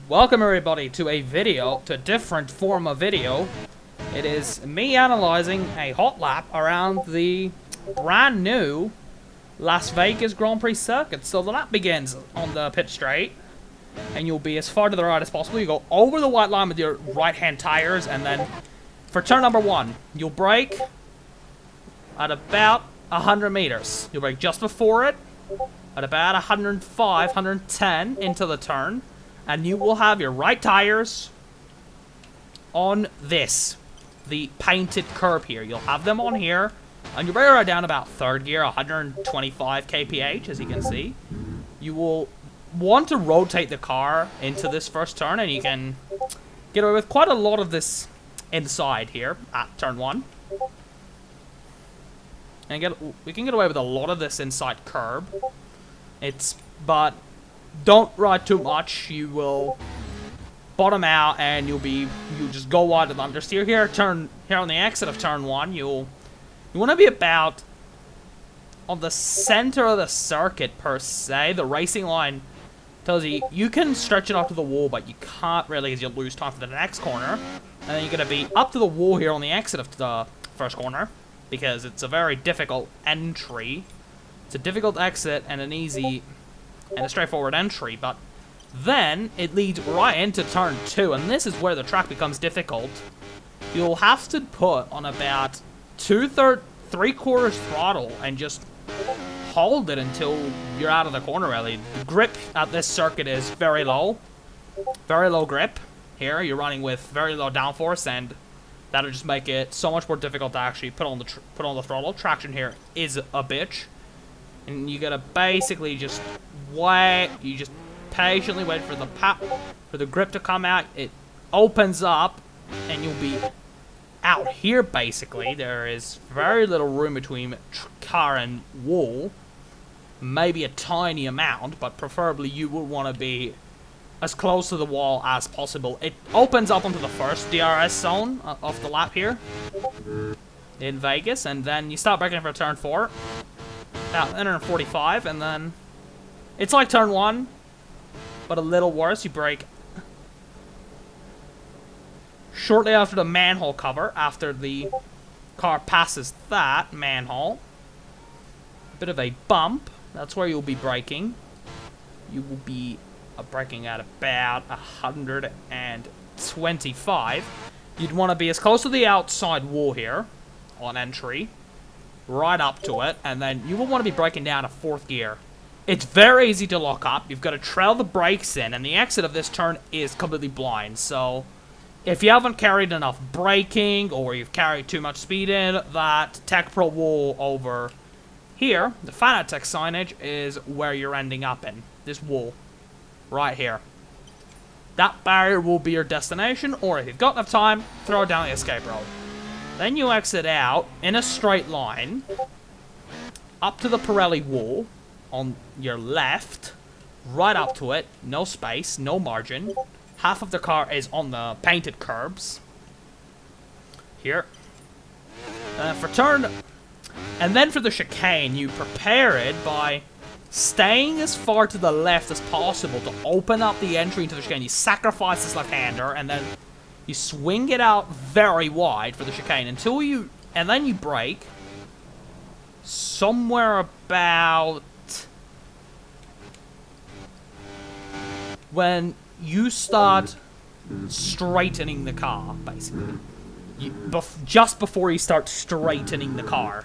Welcome everybody to a different form of video. It is me analyzing a hot lap around the brand new Las Vegas Grand Prix circuit. So the lap begins on the pit straight, and you'll be as far to the right as possible. You go over the white line with your right-hand tires, and then for turn number 1, you'll brake at about 100 meters. You'll brake just before it at about 105, 110 into the turn. And you will have your right tires on this, the painted curb here. You'll have them on here, and you'll bring it right down about third gear, 125 kph, as you can see. You will want to rotate the car into this first turn, and you can get away with quite a lot of this inside here at turn 1. And we can get away with a lot of this inside curb. But don't ride too much. You will bottom out, and you'll just go wide of the understeer here. Here on the exit of turn 1, you want to be about on the center of the circuit per se. The racing line tells you you can stretch it up to the wall, but you can't really, as you'll lose time for the next corner. And then you're going to be up to the wall here on the exit of the first corner, because it's a very difficult entry. It's a difficult exit and a straightforward entry, but then it leads right into turn 2, and this is where the track becomes difficult. You'll have to put on about 3/4 throttle and just hold it until you're out of the corner, really. The grip at this circuit is very low grip. Here you're running with very low downforce, and that'll just make it so much more difficult to actually put on the throttle. Traction here is a bitch. And you gotta basically just wait. You just patiently wait for the grip to come out. It opens up, and you'll be out here. Basically, there is very little room between car and wall. Maybe a tiny amount, but preferably you would want to be as close to the wall as possible. It opens up onto the first DRS zone of the lap here in Vegas, and then you start braking for turn 4. About 145, and then it's like turn 1, but a little worse. You brake shortly after the manhole cover, after the car passes that manhole. A bit of a bump. That's where you'll be braking. You will be braking at about 125. You'd want to be as close to the outside wall here on entry, right up to it, and then you will want to be braking down to 4th gear. It's very easy to lock up. You've got to trail the brakes in, and the exit of this turn is completely blind. So if you haven't carried enough braking, or you've carried too much speed in, that Tech Pro wall over here, the Fanatec signage, is where you're ending up in. This wall right here. That barrier will be your destination, or if you've got enough time, throw it down the escape road. Then you exit out in a straight line up to the Pirelli wall on your left, right up to it, no space, no margin. Half of the car is on the painted curbs here. And then for the chicane, you prepare it by staying as far to the left as possible to open up the entry into the chicane. You sacrifice this left-hander, and then you swing it out very wide for the chicane and then you brake somewhere about when you start straightening the car, basically. Just before you start straightening the car,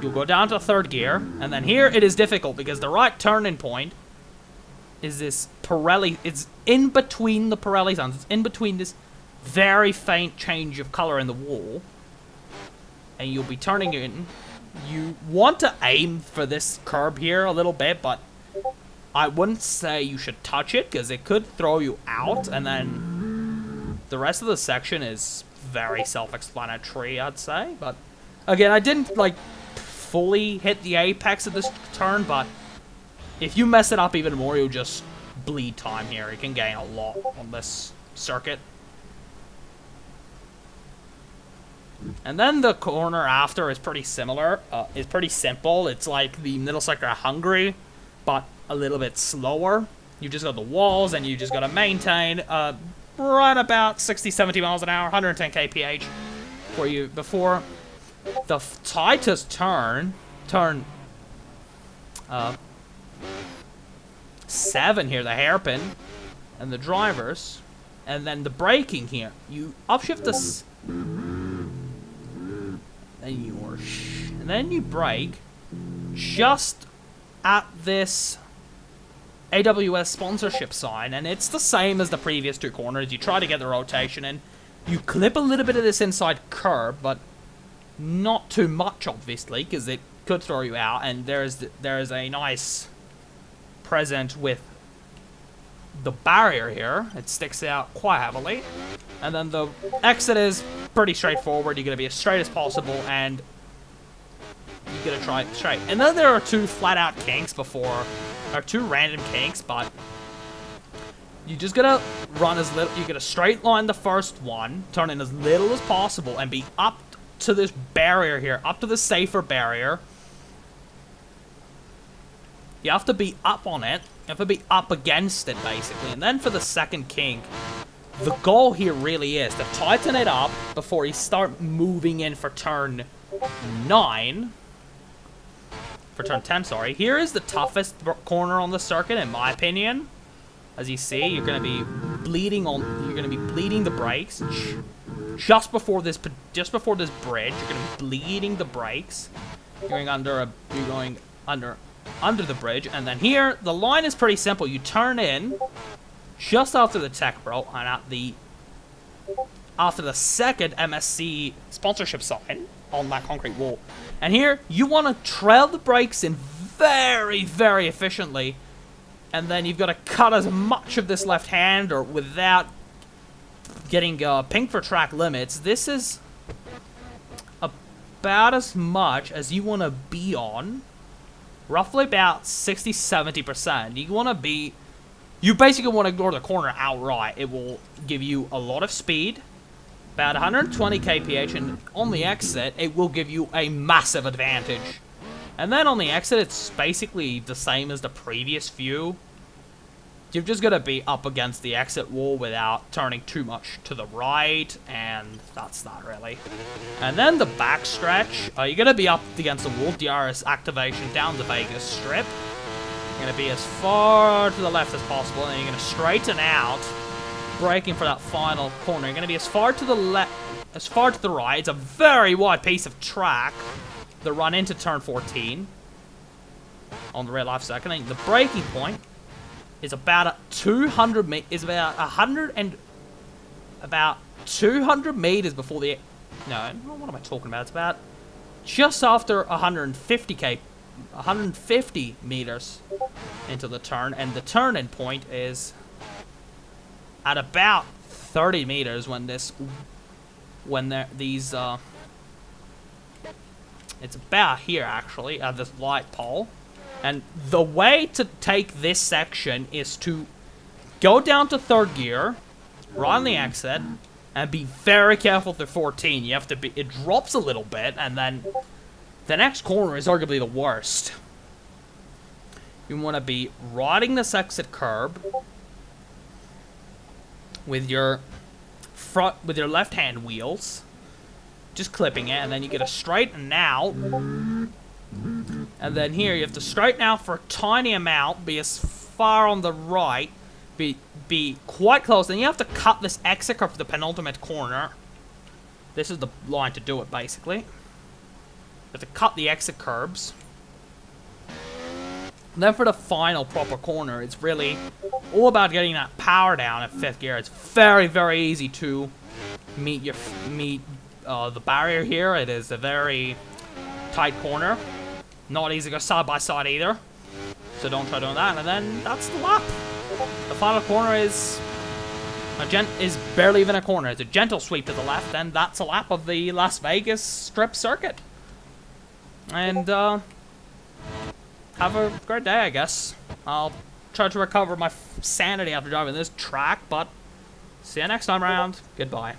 you'll go down to 3rd gear, and then here it is difficult because the right turning point is this Pirelli. It's in between the Pirelli zones. It's in between this very faint change of color in the wall, and you'll be turning in. You want to aim for this curb here a little bit, but I wouldn't say you should touch it because it could throw you out, and then the rest of the section is very self-explanatory, I'd say. But again, I didn't fully hit the apex of this turn, but if you mess it up even more, you'll just bleed time here. You can gain a lot on this circuit. And then the corner after is pretty similar. It's pretty simple. It's like the middle sector of Hungary, but a little bit slower. You just got the walls, and you just got to maintain right about 60, 70 miles an hour, 110 kph for you before the tightest turn 7 here, the hairpin, and the drivers, and then the braking here. You upshift this, and then you brake just at this AWS sponsorship sign, and it's the same as the previous 2 corners. You try to get the rotation, and you clip a little bit of this inside curb, but not too much, obviously, because it could throw you out. And there's a nice present with the barrier here. It sticks out quite heavily, and then the exit is pretty straightforward. You're gonna be as straight as possible, and you're gonna try it straight. And then there are 2 flat-out kinks or 2 random kinks, but you just gotta run as little. You gotta straight line the first one, turn in as little as possible, and be up to this barrier here, up to the safer barrier. You have to be up on it. You have to be up against it, basically. And then for the second kink, the goal here really is to tighten it up before you start moving in for turn 9. For turn 10, sorry. Here is the toughest corner on the circuit, in my opinion. As you see, you're going to be bleeding the brakes just before this bridge. You're going to be bleeding the brakes. You're going under the bridge, and then here the line is pretty simple. You turn in just after the tech bro, and after the second MSC sponsorship sign on that concrete wall. And here you want to trail the brakes in very, very efficiently, and then you've got to cut as much of this left-hander without getting pinged for track limits. This is about as much as you want to be on. Roughly about 60-70%. You basically want to ignore the corner outright. It will give you a lot of speed, about 120 kph, and on the exit, it will give you a massive advantage. And then on the exit, it's basically the same as the previous few. You've just got to be up against the exit wall without turning too much to the right, and that's that, really. And then the backstretch, you're going to be up against the wall, DRS activation down the Vegas Strip. You're going to be as far to the left as possible, and you're going to straighten out, braking for that final corner. You're going to be as far to the left, as far to the right. It's a very wide piece of track, the run into turn 14 on the rear left second. And the braking point is about 200 meters before the... No, what am I talking about? It's about just after 150 meters into the turn, and the turn-in point is at about 30 meters it's about here, actually, at this light pole. And the way to take this section is to go down to 3rd gear, right on the exit, and be very careful through 14. You have to be, it drops a little bit, and then the next corner is arguably the worst. You want to be riding this exit curb with your left-hand wheels, just clipping it, and then you get a straighten out. And then here, you have to straighten out for a tiny amount, be as far on the right, be quite close. Then you have to cut this exit curve for the penultimate corner. This is the line to do it, basically. You have to cut the exit curbs. And then for the final proper corner, it's really all about getting that power down at 5th gear. It's very, very easy to meet the barrier here. It is a very tight corner. Not easy to go side by side either, so don't try doing that. And then that's the lap. The final corner is barely even a corner. It's a gentle sweep to the left, and that's a lap of the Las Vegas Strip circuit. And have a great day, I guess. I'll try to recover my sanity after driving this track, but see you next time around. Goodbye.